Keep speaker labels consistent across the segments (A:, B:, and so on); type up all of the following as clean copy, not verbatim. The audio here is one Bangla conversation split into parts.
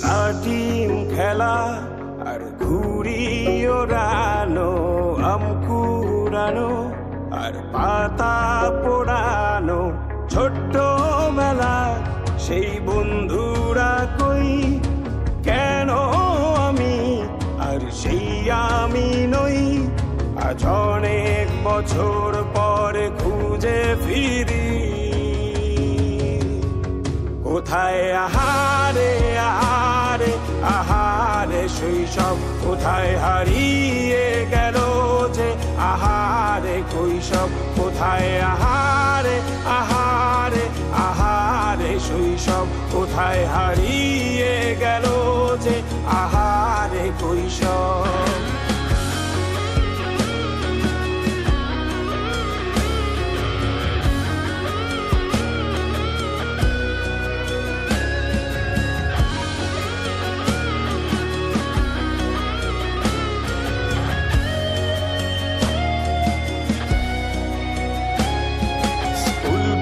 A: লাটিম খেলা আর ঘুড়ি ওড়ানো, আম কুড়ানো আর পাতা পোড়ানো, ছোট্টবেলা সেই বন্ধুরা কই, কেন আমি আর সেই আমি নই। আজ অনেক বছর পরে খুঁজে ফিরি, কোথায় আহারে আহারে আহারে শৈশব, কোথায় হারিয়ে গেল যে আহারে কৈশব, কোথায় আহারে আহারে আহারে শৈশব, কোথায় হারিয়ে গেল যে আহারে কৈশব।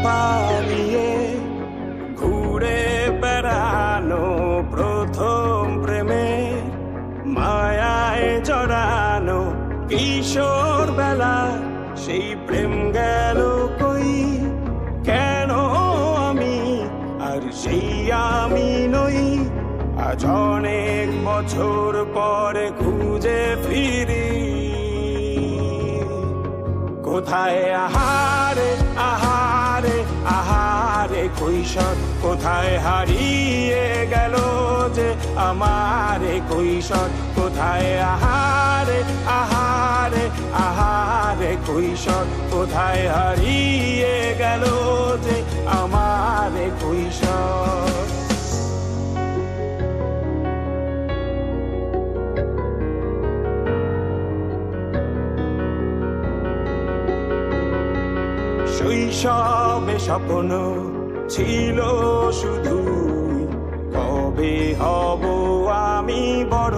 A: পালিয়ে ঘুরে বেড়ানো, প্রথম প্রেমে মায়ায় জড়ানো, কিশোর বেলা সেই প্রেম গেল কই, কেন আমি আর সেই আমি নই। আজ অনেক বছর পরে খুঁজে ফিরি, কোথায় আহারে আহারে আহারে কৈশোর, কোথায় হারিয়ে গেল যে আমারে কৈশোর, কোথায় আহারে আহারে আহারে কৈশোর, কোথায় হারিয়ে গেল যে আমারে কৈশোর। শৈশবে স্বপ্ন ছিল শুধু, কবে হব আমি বড়,